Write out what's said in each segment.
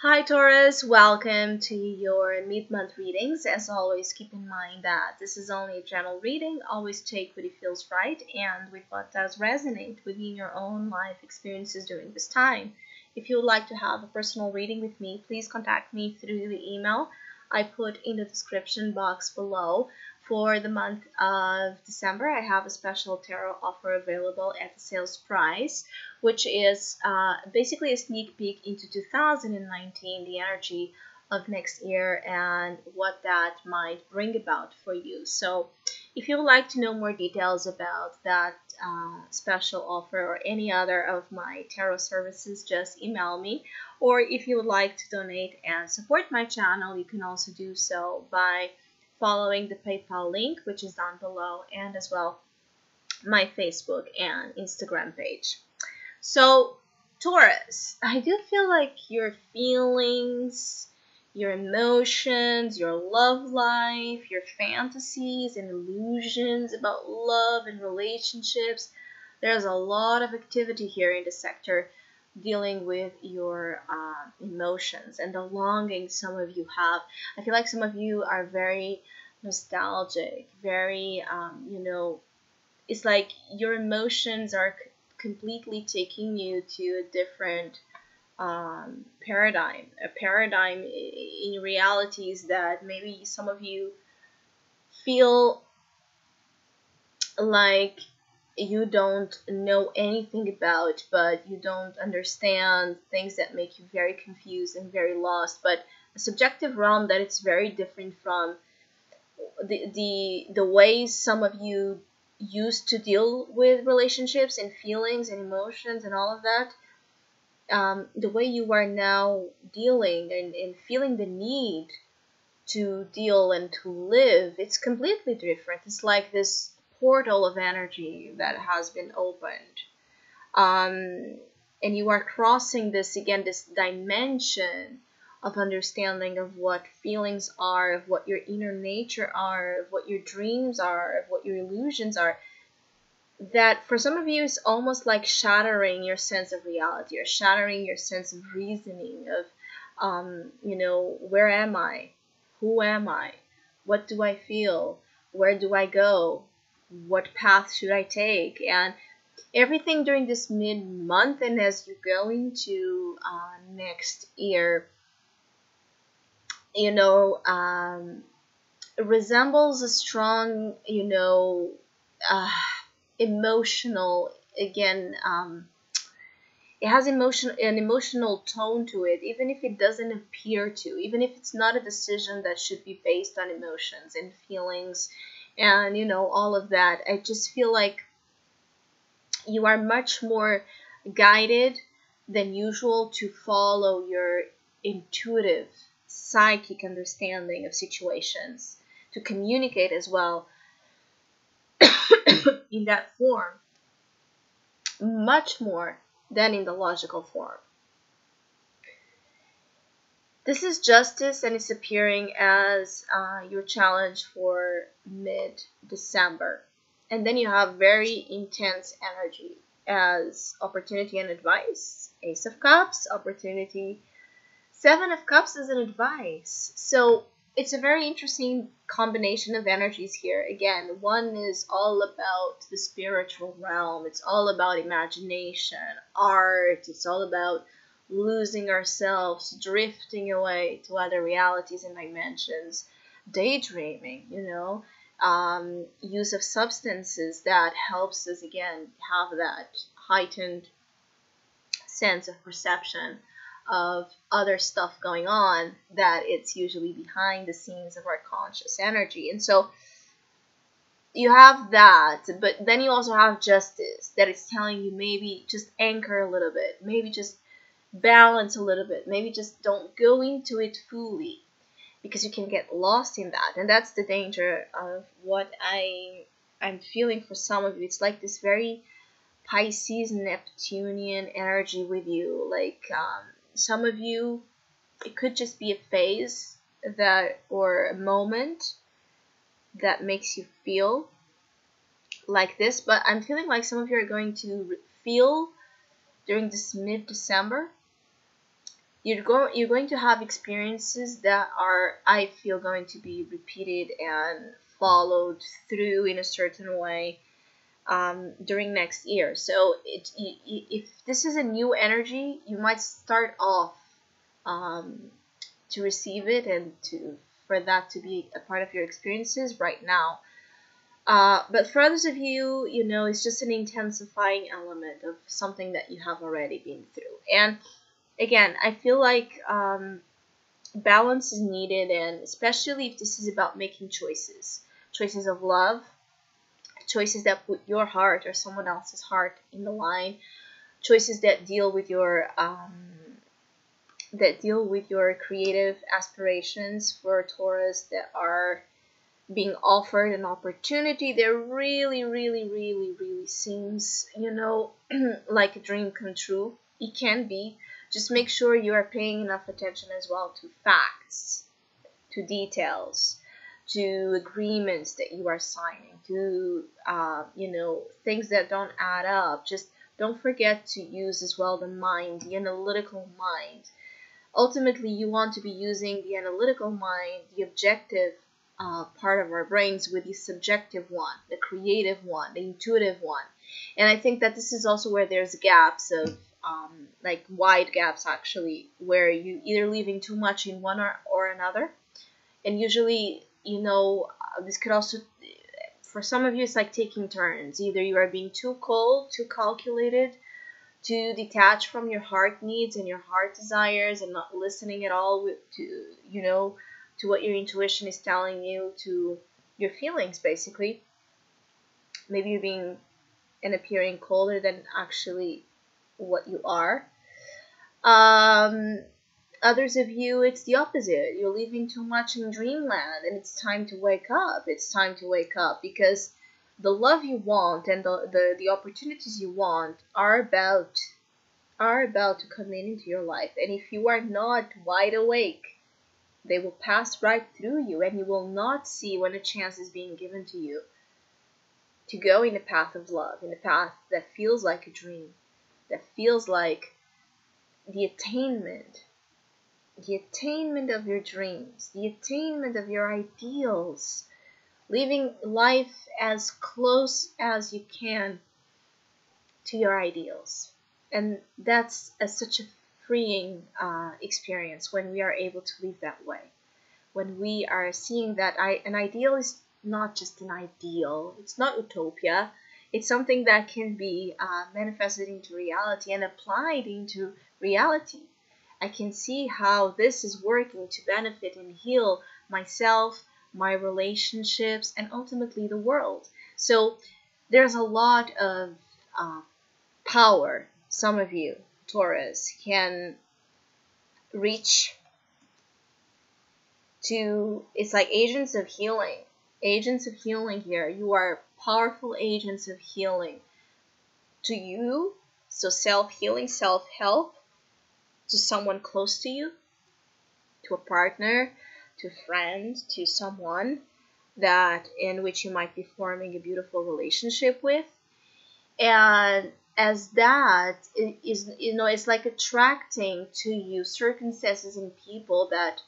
Hi Taurus, welcome to your mid-month readings. As always, keep in mind that this is only a general reading. Always take what it feels right and with what does resonate within your own life experiences during this time. If you would like to have a personal reading with me, please contact me through the email I put in the description box below. For the month of December, I have a special tarot offer available at the sales price, which is basically a sneak peek into 2019, the energy of next year, and what that might bring about for you. So, if you would like to know more details about that special offer or any other of my tarot services, just email me. Or if you would like to donate and support my channel, you can also do so by following the PayPal link, which is down below, and as well my Facebook and Instagram page. So, Taurus, I do feel like your feelings, your emotions, your love life, your fantasies and illusions about love and relationships, there's a lot of activity here in the sector dealing with your emotions and the longing some of you have. I feel like some of you are very nostalgic, very, it's like your emotions are completely taking you to a different paradigm. A paradigm in realities that maybe some of you feel like you don't know anything about, but you don't understand things that make you very confused and very lost. But a subjective realm that it's very different from the ways some of you used to deal with relationships and feelings and emotions and all of that. The way you are now dealing and feeling the need to deal and to live, it's completely different. It's like this portal of energy that has been opened. And you are crossing this again, this dimension of understanding of what feelings are, of what your inner nature are, of what your dreams are, of what your illusions are. That for some of you is almost like shattering your sense of reality or shattering your sense of reasoning of, where am I? Who am I? What do I feel? Where do I go? What path should I take? And everything during this mid-month and as you go into next year, resembles a strong, emotional, again, it has an emotional tone to it, even if it doesn't appear to, even if it's not a decision that should be based on emotions and feelings and all of that. I just feel like you are much more guided than usual to follow your intuitive psychic understanding of situations, to communicate as well in that form, much more than in the logical form. This is justice, and it's appearing as your challenge for mid-December. And then you have very intense energy as opportunity and advice. Ace of Cups, opportunity. Seven of Cups is an advice. So it's a very interesting combination of energies here. Again, one is all about the spiritual realm. It's all about imagination, art. It's all about losing ourselves, drifting away to other realities and dimensions, daydreaming, use of substances that helps us, again, have that heightened sense of perception of other stuff going on that it's usually behind the scenes of our conscious energy. And so you have that, but then you also have justice that is telling you maybe just anchor a little bit, maybe just balance a little bit, maybe just don't go into it fully because you can get lost in that. And that's the danger of what I'm feeling for some of you. It's like this very Pisces Neptunian energy with you. Like some of you, it could just be a phase that or a moment that makes you feel like this, but I'm feeling like some of you are going to feel during this mid-December you're going to have experiences that are, I feel, going to be repeated and followed through in a certain way during next year. So if this is a new energy, you might start off um, to receive it and to for that to be a part of your experiences right now. But for others of you, it's just an intensifying element of something that you have already been through. And again, I feel like balance is needed, and especially if this is about making choices of love, choices that put your heart or someone else's heart in the line, choices that deal with your creative aspirations for Taurus, that are being offered an opportunity that really, really, really, really seems, like a dream come true. It can be. Just make sure you are paying enough attention as well to facts, to details, to agreements that you are signing, to, things that don't add up. Just don't forget to use as well the mind, the analytical mind. Ultimately, you want to be using the analytical mind, the objective part of our brains, with the subjective one, the creative one, the intuitive one. And I think that this is also where there's gaps of, like wide gaps actually, where you either leaving too much in one or another. And usually, this could also, for some of you, it's like taking turns. Either you are being too cold, too calculated, too detached from your heart needs and your heart desires, and not listening at all to what your intuition is telling you, to your feelings, basically. Maybe you're being and appearing colder than actually what you are. Others of you, it's the opposite. You're living too much in dreamland, and it's time to wake up. It's time to wake up, because the love you want and the opportunities you want are about to come into your life. And if you are not wide awake, they will pass right through you, and you will not see when a chance is being given to you to go in a path of love, in a path that feels like a dream, that feels like the attainment of your dreams, the attainment of your ideals, living life as close as you can to your ideals. And that's such a freeing experience when we are able to live that way. When we are seeing that an ideal is not just an ideal, it's not utopia, it's something that can be manifested into reality and applied into reality. I can see how this is working to benefit and heal myself, my relationships, and ultimately the world. So there's a lot of power. Some of you, Taurus, can reach to, it's like agents of healing. Agents of healing here. You are powerful agents of healing to you. So self-healing, self-help, to someone close to you, to a partner, to a friend, to someone that in which you might be forming a beautiful relationship with. And as that is, it's like attracting to you circumstances and people that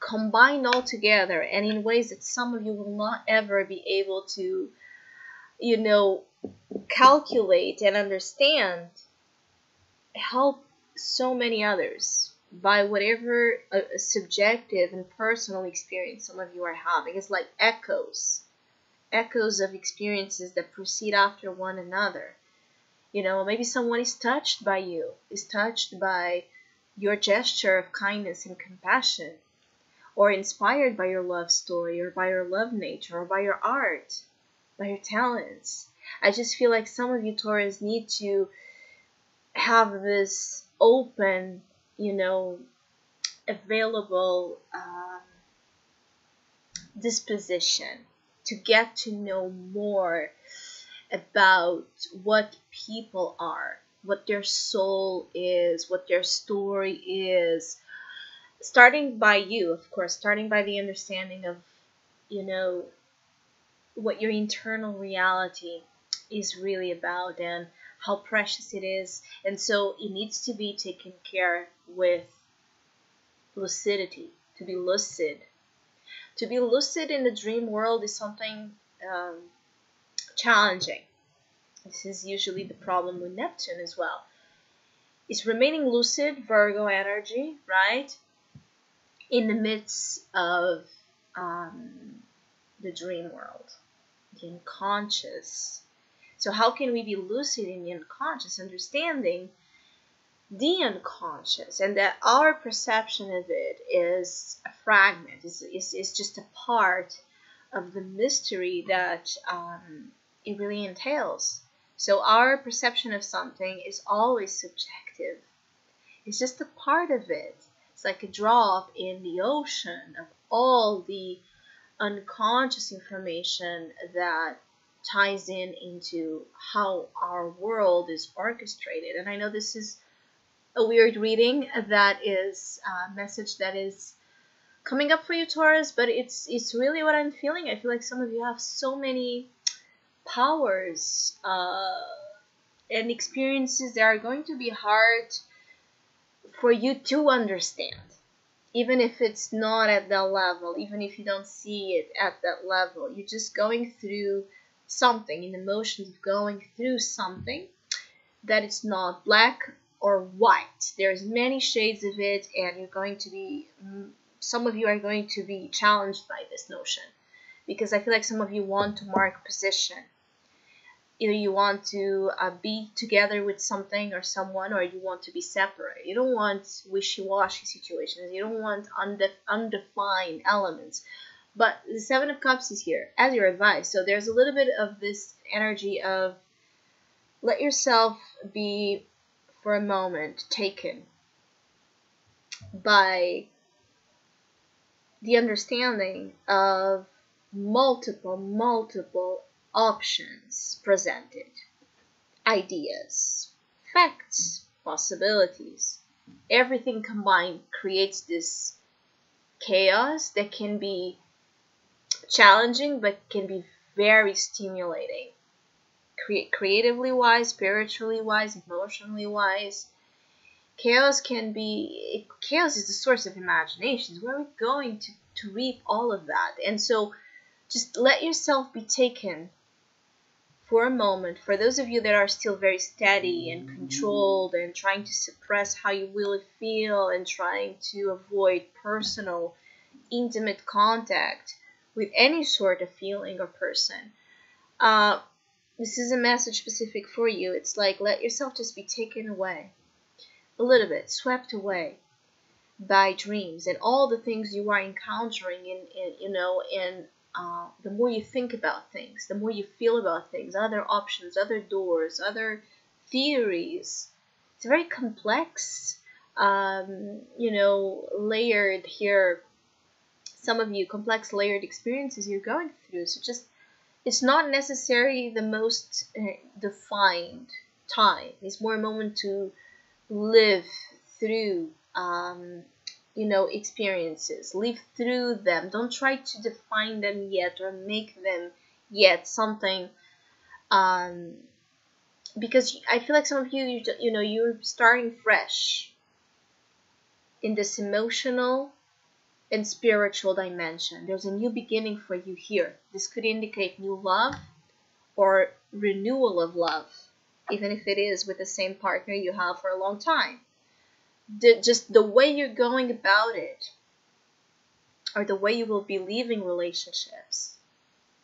combine all together, and in ways that some of you will not ever be able to, calculate and understand, help so many others by whatever subjective and personal experience some of you are having. It's like echoes of experiences that proceed after one another. Maybe someone is touched by you, is touched by your gesture of kindness and compassion, or inspired by your love story, or by your love nature, or by your art, by your talents. I just feel like some of you, Taurus, need to have this open, available disposition to get to know more about what people are, what their soul is, what their story is. Starting by you, of course, starting by the understanding of, what your internal reality is really about and how precious it is. And so it needs to be taken care with lucidity, to be lucid. To be lucid in the dream world is something challenging. This is usually the problem with Neptune as well. It's remaining lucid, Virgo energy, right? In the midst of the dream world, the unconscious. So how can we be lucid in the unconscious, understanding the unconscious, and that our perception of it is a fragment, is just a part of the mystery that it really entails. So our perception of something is always subjective. It's just a part of it. It's like a drop in the ocean of all the unconscious information that ties into how our world is orchestrated. And I know this is a weird reading, that is a message that is coming up for you, Taurus, but it's really what I'm feeling. I feel like some of you have so many powers and experiences that are going to be hard for you to understand, even if it's not at that level, even if you don't see it at that level. You're just going through something, in the motions of going through something, that it's not black or white. There's many shades of it, and you're going to be, some of you are going to be challenged by this notion, because I feel like some of you want to mark position. Either you want to be together with something or someone, or you want to be separate. You don't want wishy-washy situations. You don't want undefined elements. But the Seven of Cups is here as your advice. So there's a little bit of this energy of let yourself be, for a moment, taken by the understanding of multiple options presented, ideas, facts, possibilities. Everything combined creates this chaos that can be challenging but can be very stimulating. Creatively wise, spiritually wise, emotionally wise. Chaos is the source of imaginations. Where are we going to reap all of that? And so just let yourself be taken for a moment. For those of you that are still very steady and controlled and trying to suppress how you really feel and trying to avoid personal, intimate contact with any sort of feeling or person, this is a message specific for you. It's like, let yourself just be taken away a little bit, swept away by dreams and all the things you are encountering in the more you think about things, the more you feel about things, other options, other doors, other theories. It's very complex, layered here. Some of you, complex layered experiences you're going through. So just, it's not necessarily the most defined time. It's more a moment to live through experiences. Live through them. Don't try to define them yet or make them yet something, because I feel like some of you you're starting fresh in this emotional and spiritual dimension. There's a new beginning for you here. This could indicate new love or renewal of love, even if it is with the same partner you have for a long time. Just the way you're going about it, or the way you will be leaving relationships,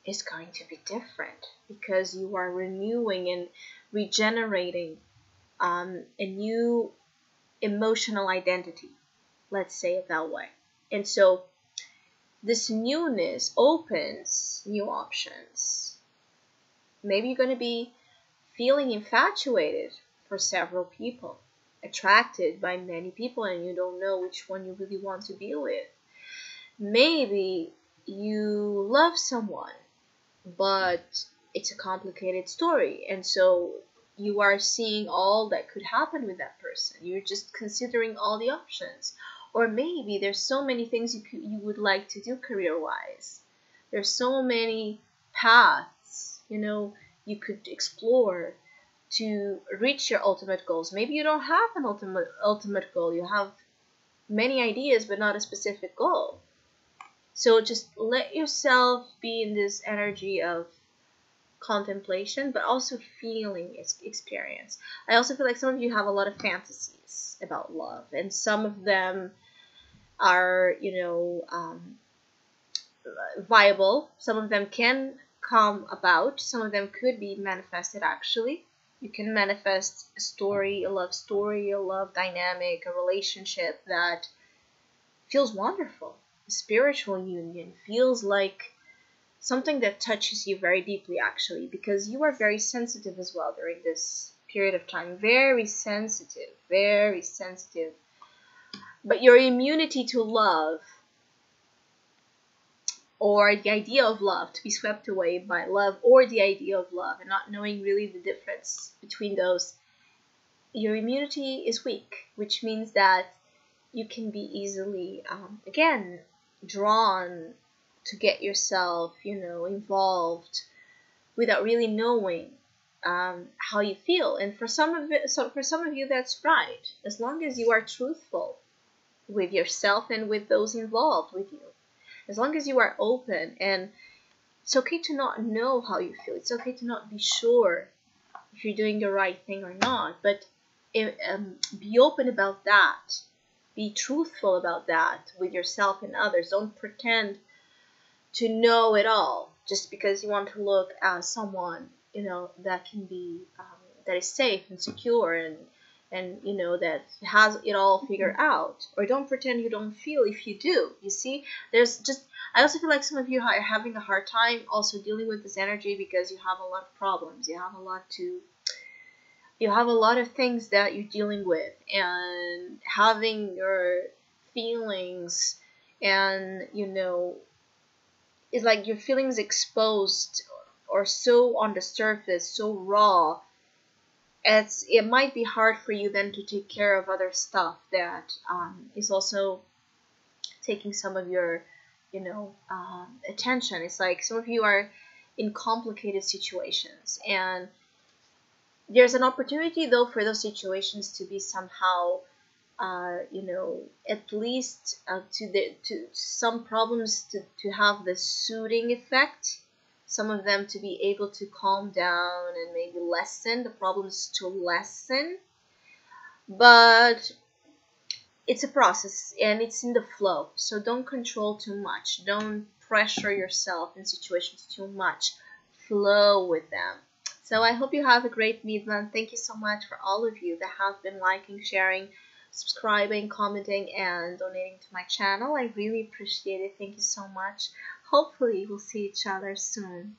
is going to be different, because you are renewing and regenerating a new emotional identity, let's say it that way. And so this newness opens new options. Maybe you're going to be feeling infatuated for several people, attracted by many people, and you don't know which one you really want to be with. Maybe you love someone, but it's a complicated story, and so you are seeing all that could happen with that person. You're just considering all the options. Or maybe there's so many things you would like to do career-wise. There's so many paths, you could explore to reach your ultimate goals. Maybe you don't have an ultimate goal. You have many ideas but not a specific goal. So just let yourself be in this energy of contemplation, but also feeling experience. I also feel like some of you have a lot of fantasies about love, and some of them are, viable. Some of them can come about. Some of them could be manifested actually. You can manifest a story, a love story, a love dynamic, a relationship that feels wonderful. A spiritual union feels like something that touches you very deeply actually, because you are very sensitive as well during this period of time. Very sensitive, very sensitive. But your immunity to love, or the idea of love, to be swept away by love, or the idea of love, and not knowing really the difference between those, your immunity is weak, which means that you can be easily, again, drawn to get yourself, involved without really knowing how you feel. And for some of it, so for some of you, that's right. As long as you are truthful with yourself and with those involved with you, as long as you are open, and it's okay to not know how you feel. It's okay to not be sure if you're doing the right thing or not. But be open about that. Be truthful about that with yourself and others. Don't pretend to know it all just because you want to look as someone, that can be, that is safe and secure, and that has it all figured out. Or don't pretend you don't feel if you do. You see, I also feel like some of you are having a hard time also dealing with this energy because you have a lot of problems. You have a lot of things that you're dealing with, and having your feelings, and it's like your feelings exposed or so on the surface, so raw. It might be hard for you then to take care of other stuff that is also taking some of your attention. It's like some of you are in complicated situations, and there's an opportunity though for those situations to be somehow at least to some problems to have the soothing effect, some of them to be able to calm down and maybe lessen the problems, to lessen. But it's a process and it's in the flow, so don't control too much, don't pressure yourself in situations too much, flow with them. So I hope you have a great mid-month. Thank you so much for all of you that have been liking, sharing, subscribing, commenting, and donating to my channel. I really appreciate it. Thank you so much. Hopefully we'll see each other soon.